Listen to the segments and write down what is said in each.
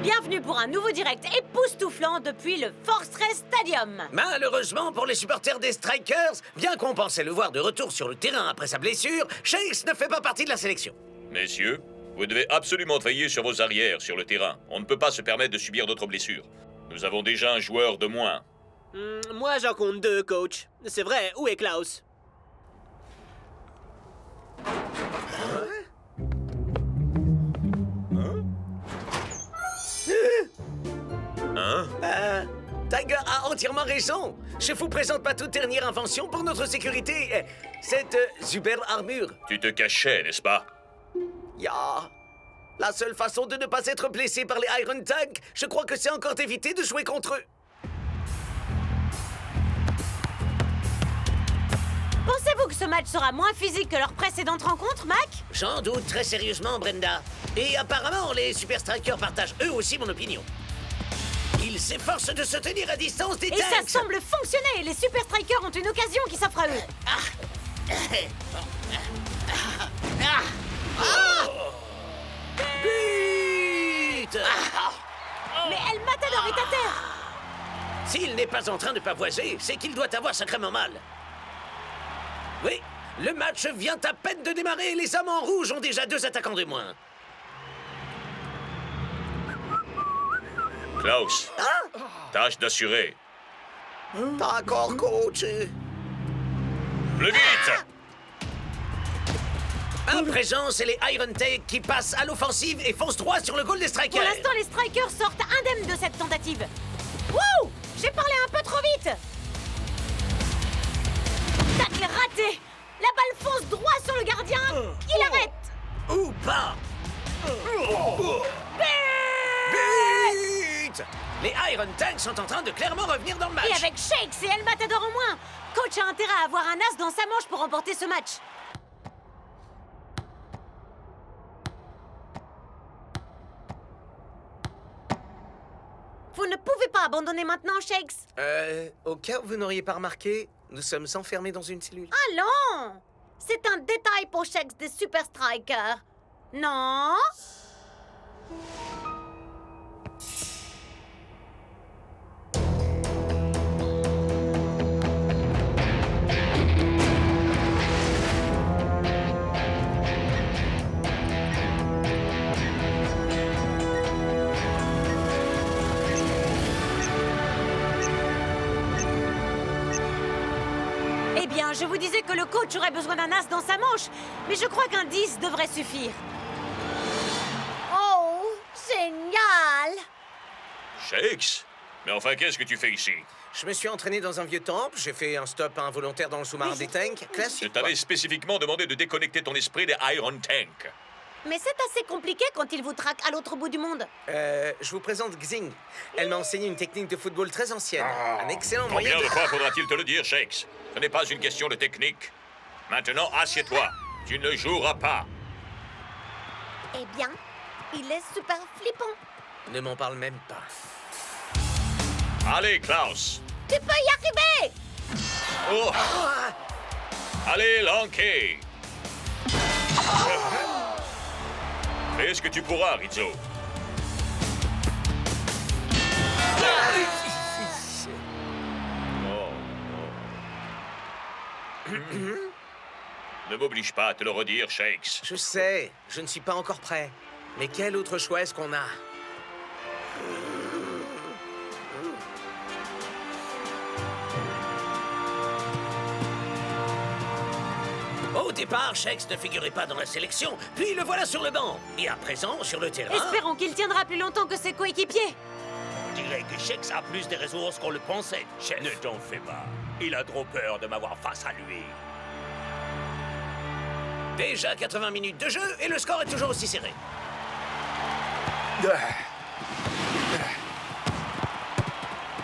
Bienvenue pour un nouveau direct époustouflant depuis le Force Race Stadium. Malheureusement pour les supporters des Strikers, bien qu'on pensait le voir de retour sur le terrain après sa blessure, Shakes ne fait pas partie de la sélection. Messieurs, vous devez absolument veiller sur vos arrières sur le terrain. On ne peut pas se permettre de subir d'autres blessures. Nous avons déjà un joueur de moins. Moi, j'en compte 2, coach. C'est vrai, où est Klaus? Tiger a entièrement raison. Je vous présente pas toute dernière invention pour notre sécurité. Cette superbe armure. Tu te cachais, n'est-ce pas? Ya. La seule façon de ne pas être blessé par les Iron Tank, je crois que c'est encore d'éviter de jouer contre eux. Pensez-vous que ce match sera moins physique que leur précédente rencontre, Mac? J'en doute très sérieusement, Brenda. Et apparemment, les Super Strikers partagent eux aussi mon opinion. Ils s'efforcent de se tenir à distance des Et tanks. ça semble fonctionner. Les Super Strikers ont une occasion qui s'offre à eux. But! Mais El Matador est à terre. S'il n'est pas en train de pavoiser, c'est qu'il doit avoir sacrément mal. Oui, le match vient à peine de démarrer et les hommes en rouge ont déjà 2 attaquants de moins. Klaus, tâche d'assurer. D'accord, coach. Plus vite! À présent, c'est les Iron Tank qui passent à l'offensive et foncent droit sur le goal des Strikers. Pour l'instant, les Strikers sortent indemnes de cette tentative. Wouh! J'ai parlé un peu trop vite. Tacle raté. La balle fonce droit sur le gardien. Il arrête. Ou pas. But! Les Iron Tanks sont en train de clairement revenir dans le match. Et avec Shakes et El Matador en moins, coach a intérêt à avoir un as dans sa manche pour remporter ce match. Vous ne pouvez pas abandonner maintenant, Shakes. Au cas où vous n'auriez pas remarqué, nous sommes enfermés dans une cellule. Allons! C'est un détail pour Shakes des Super Strikers. Non? Eh bien, je vous disais que le coach aurait besoin d'un as dans sa manche, mais je crois qu'un 10 devrait suffire. Oh, génial! Shakes? Mais enfin, qu'est-ce que tu fais ici? Je me suis entraîné dans un vieux temple, j'ai fait un stop involontaire dans le sous-marin des tanks. Je Classique. t'avais spécifiquement demandé de déconnecter ton esprit des Iron Tank. Mais c'est assez compliqué quand il vous traque à l'autre bout du monde. Je vous présente Xing. Elle m'a enseigné une technique de football très ancienne. Un excellent moyen Combien de fois faudra-t-il te le dire, Shakes? Ce n'est pas une question de technique. Maintenant, assieds-toi. Tu ne joueras pas. Eh bien, il est super flippant. Ne m'en parle même pas. Allez, Klaus. Tu peux y arriver! Oh. Allez, Lanky. Fais ce que tu pourras, Rizzo. Ne m'oblige pas à te le redire, Shakes. Je sais, je ne suis pas encore prêt. Mais quel autre choix est-ce qu'on a? Au départ, Shakes ne figurait pas dans la sélection, puis le voilà sur le banc. Et à présent, sur le terrain... Espérons qu'il tiendra plus longtemps que ses coéquipiers. On dirait que Shakes a plus de ressources qu'on le pensait, chef. Ne t'en fais pas. Il a trop peur de m'avoir face à lui. Déjà 80 minutes de jeu et le score est toujours aussi serré.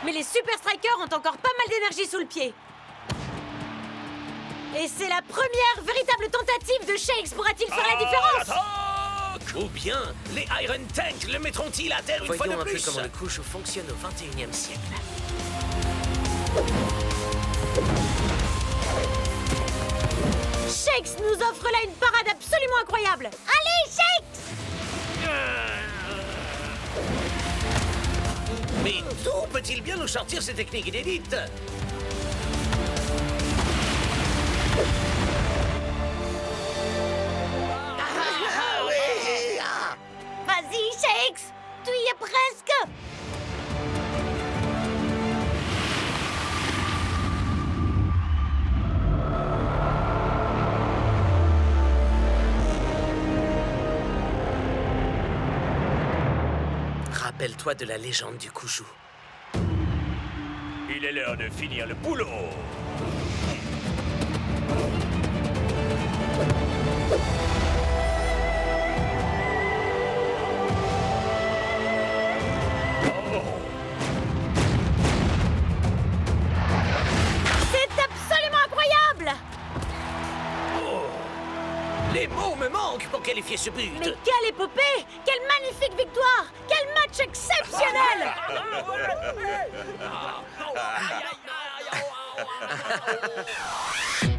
Mais les Super Strikers ont encore pas mal d'énergie sous le pied. Et c'est la première véritable tentative de Shakes. Pourra-t-il faire la différence? Ou bien, les Iron Tank le mettront-ils à terre une fois de Voyons un plus? peu comment le couche fonctionne au XXIe siècle. Shakes nous offre là une parade absolument incroyable. Allez, Shakes! Mais d'où peut-il bien nous sortir ces techniques inédites? Vas-y, Shakes! Tu y es presque! Rappelle-toi de la légende du Kuju. Il est l'heure de finir le boulot. C'est absolument incroyable! Les mots me manquent pour qualifier ce but. Mais quelle épopée! Quelle magnifique victoire! Quel match exceptionnel! Aïe, aïe, aïe, aïe, aïe, aïe, aïe, aïe, aïe.